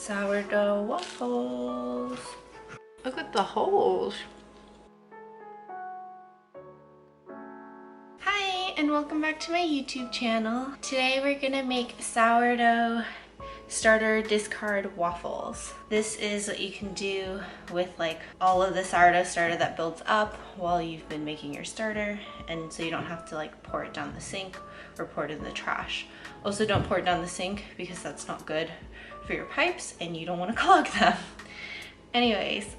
sourdough waffles. Look at the holes. Hi, and welcome back to my YouTube channel. Today we're gonna make sourdough starter discard waffles. This is what you can do with like all of the sourdough starter that builds up while you've been making your starter, and so you don't have to like pour it down the sink or pour it in the trash. Also, don't pour it down the sink because that's not good for your pipes and you don't want to clog them. Anyways,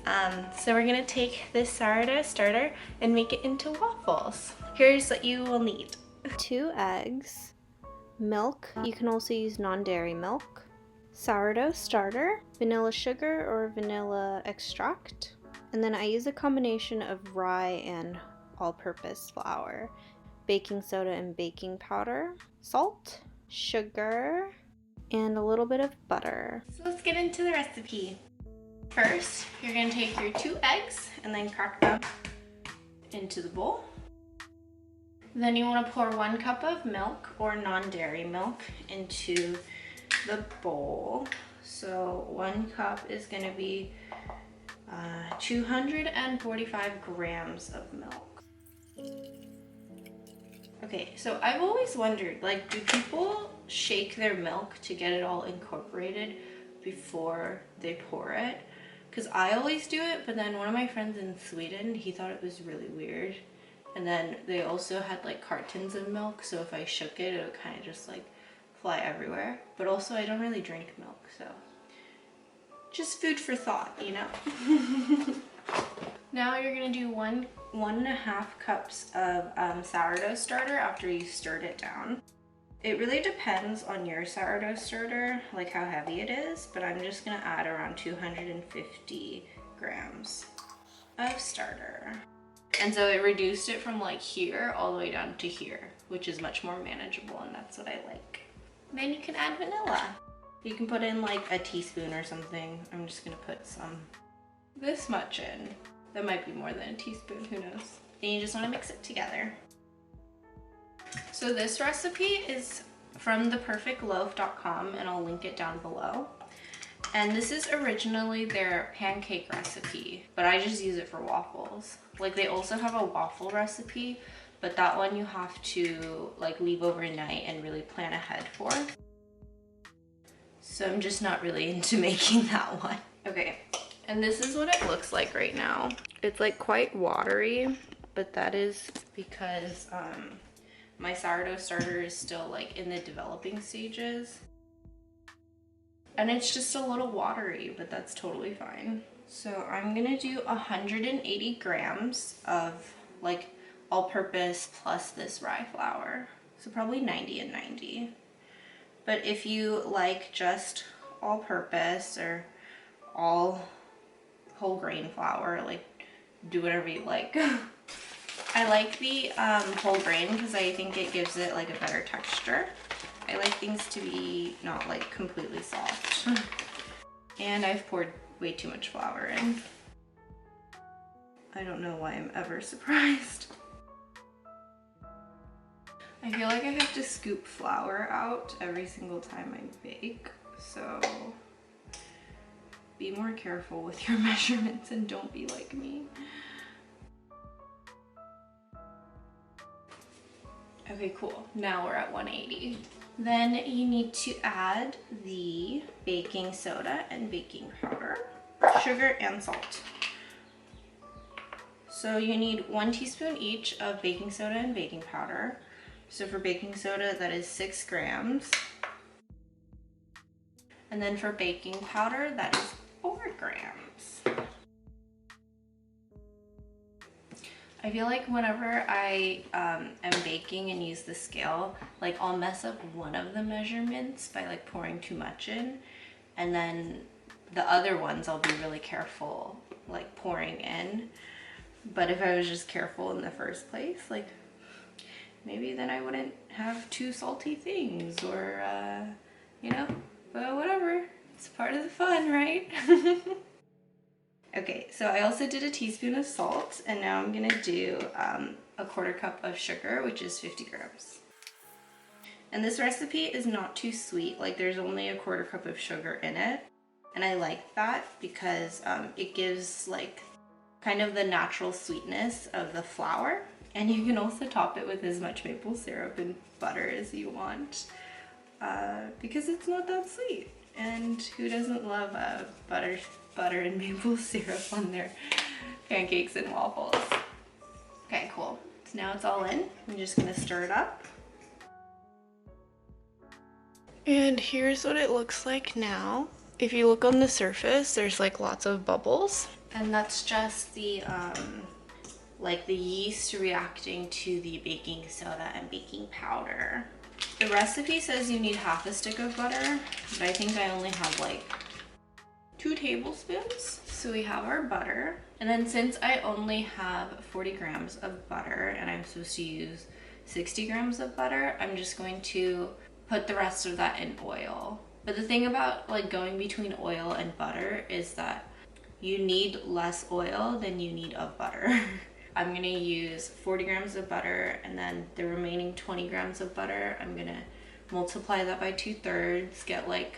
so we're gonna take this sourdough starter and make it into waffles. Here's what you will need. 2 eggs, milk, you can also use non-dairy milk, sourdough starter, vanilla sugar or vanilla extract, and then I use a combination of rye and all-purpose flour, baking soda and baking powder, salt, sugar, and a little bit of butter. So let's get into the recipe. First, you're gonna take your 2 eggs and then crack them into the bowl. Then you want to pour 1 cup of milk or non-dairy milk into the bowl. So 1 cup is going to be 245 grams of milk. Okay, so I've always wondered, like, do people shake their milk to get it all incorporated before they pour it? Because I always do it, but then one of my friends in Sweden, he thought it was really weird. And then they also had like cartons of milk, so if I shook it, it would kind of just like fly everywhere. But also I don't really drink milk, so just food for thought, you know? Now you're gonna do 1.5 cups of sourdough starter after you stirred it down. It really depends on your sourdough starter, like how heavy it is, but I'm just gonna add around 250 grams of starter. And so it reduced it from like here all the way down to here, which is much more manageable, and that's what I like. Then you can add vanilla. You can put in like a teaspoon or something. I'm just gonna put this much in. That might be more than a teaspoon, who knows? And you just wanna mix it together. So this recipe is from theperfectloaf.com, and I'll link it down below. And this is originally their pancake recipe, but I just use it for waffles. Like, they also have a waffle recipe, but that one you have to like leave overnight and really plan ahead for. So I'm just not really into making that one. Okay, and this is what it looks like right now. It's like quite watery, but that is because my sourdough starter is still like in the developing stages. And it's just a little watery, but that's totally fine. So I'm gonna do 180 grams of like all-purpose plus this rye flour. So probably 90 and 90. But if you like just all-purpose or all whole grain flour, like do whatever you like. I like the whole grain because I think it gives it like a better texture. I like things to be not like completely soft. And I've poured way too much flour in. I don't know why I'm ever surprised. I feel like I have to scoop flour out every single time I bake, so be more careful with your measurements and don't be like me. Okay, cool. Now we're at 180. Then you need to add the baking soda and baking powder, sugar and salt. So you need 1 teaspoon each of baking soda and baking powder. So for baking soda, that is 6 grams. And then for baking powder, that is 4 grams. I feel like whenever I am baking and use the scale, like I'll mess up one of the measurements by like pouring too much in, and then the other ones I'll be really careful like pouring in. But if I was just careful in the first place, like maybe then I wouldn't have 2 salty things, or you know, but whatever, it's part of the fun, right? Okay, so I also did a teaspoon of salt, and now I'm gonna do 1/4 cup of sugar, which is 50 grams. And this recipe is not too sweet, like there's only 1/4 cup of sugar in it. And I like that because it gives like kind of the natural sweetness of the flour. And you can also top it with as much maple syrup and butter as you want because it's not that sweet. And who doesn't love butter and maple syrup on their pancakes and waffles? Okay, cool. So now it's all in. I'm just gonna stir it up. And here's what it looks like now. If you look on the surface, there's like lots of bubbles. And that's just the like the yeast reacting to the baking soda and baking powder. The recipe says you need half a stick of butter, but I think I only have like 2 tablespoons. So we have our butter. And then since I only have 40 grams of butter and I'm supposed to use 60 grams of butter, I'm just going to put the rest of that in oil. But the thing about like going between oil and butter is that you need less oil than you need of butter. I'm gonna use 40 grams of butter, and then the remaining 20 grams of butter, I'm gonna multiply that by 2/3, get like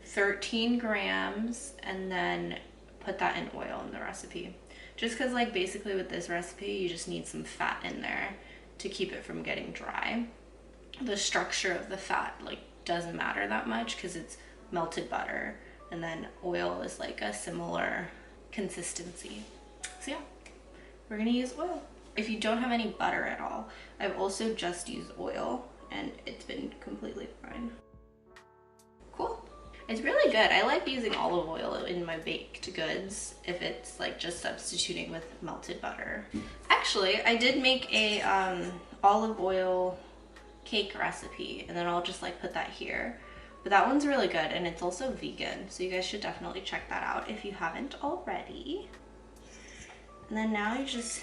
13 grams, and then put that in oil in the recipe. Just because like basically with this recipe, you just need some fat in there to keep it from getting dry. The structure of the fat like doesn't matter that much because it's melted butter, and then oil is like a similar consistency. So yeah, we're gonna use oil. If you don't have any butter at all, I've also just used oil and it's been completely fine. Cool. It's really good. I like using olive oil in my baked goods if it's like just substituting with melted butter. Actually, I did make a olive oil cake recipe, and then I'll just like put that here. But that one's really good, and it's also vegan, so you guys should definitely check that out if you haven't already. And then now you just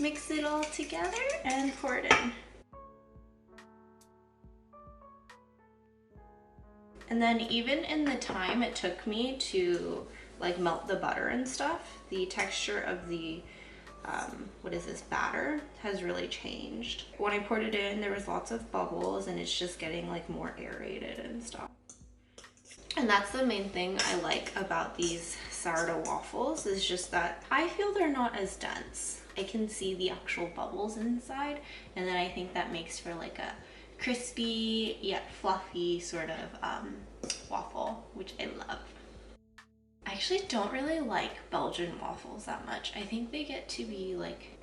mix it all together and pour it in. And then even in the time it took me to like melt the butter and stuff, the texture of the what is this, batter has really changed. When I poured it in, there was lots of bubbles, and it's just getting like more aerated and stuff. And that's the main thing I like about these sourdough waffles, is just that I feel they're not as dense. I can see the actual bubbles inside, and then I think that makes for like a crispy yet fluffy sort of waffle, which I love. I actually don't really like Belgian waffles that much. I think they get to be like,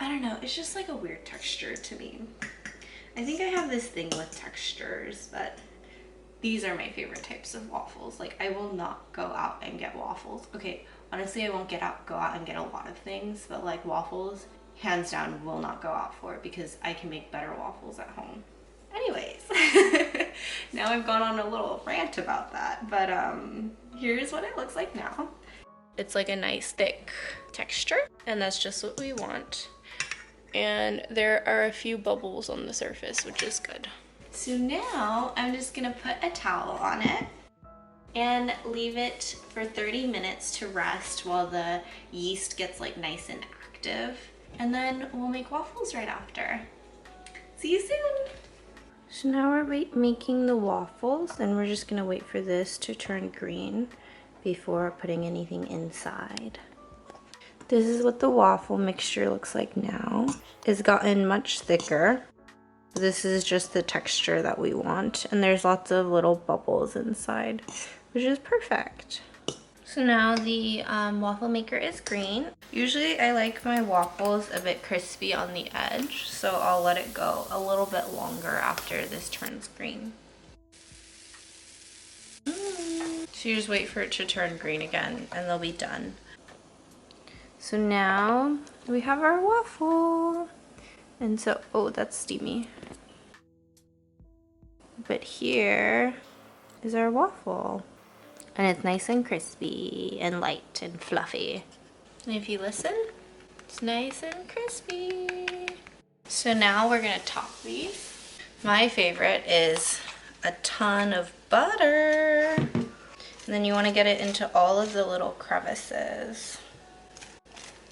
I don't know, it's just like a weird texture to me. I think I have this thing with textures, but these are my favorite types of waffles. Like, I will not go out and get waffles. Okay, honestly, I won't go out and get a lot of things, but like waffles, hands down, will not go out for, because I can make better waffles at home. Anyways, now I've gone on a little rant about that, but here's what it looks like now. It's like a nice thick texture, and that's just what we want. And there are a few bubbles on the surface, which is good. So now I'm just gonna put a towel on it and leave it for 30 minutes to rest while the yeast gets like nice and active. And then we'll make waffles right after. See you soon. So now we're making the waffles, and we're just gonna wait for this to turn green before putting anything inside. This is what the waffle mixture looks like now. It's gotten much thicker. This is just the texture that we want, and there's lots of little bubbles inside, which is perfect. So now the waffle maker is green. Usually I like my waffles a bit crispy on the edge, so I'll let it go a little bit longer after this turns green. So you just wait for it to turn green again, and they'll be done. So now we have our waffle. And so, oh, that's steamy. But here is our waffle. And it's nice and crispy and light and fluffy. And if you listen, it's nice and crispy. So now we're gonna top these. My favorite is a ton of butter. And then you wanna get it into all of the little crevices.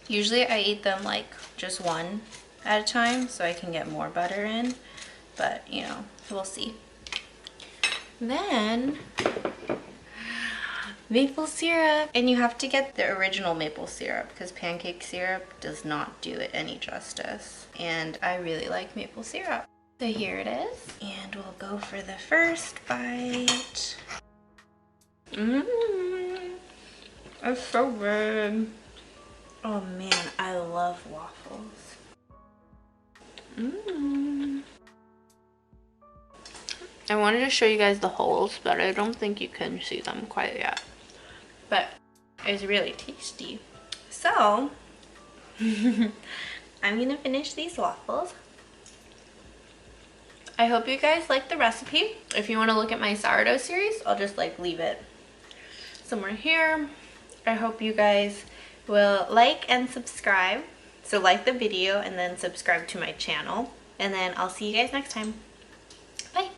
Usually I eat them like just one at a time so I can get more butter in, but you know, we'll see. Then maple syrup. And you have to get the original maple syrup because pancake syrup does not do it any justice. And I really like maple syrup. So here it is. And we'll go for the first bite. It's so good. Oh man, I love waffles. I wanted to show you guys the holes, but I don't think you can see them quite yet. But it's really tasty. So, I'm gonna finish these waffles. I hope you guys like the recipe. If you want to look at my sourdough series, I'll just like leave it somewhere here. I hope you guys will like and subscribe. So like the video and then subscribe to my channel. And then I'll see you guys next time.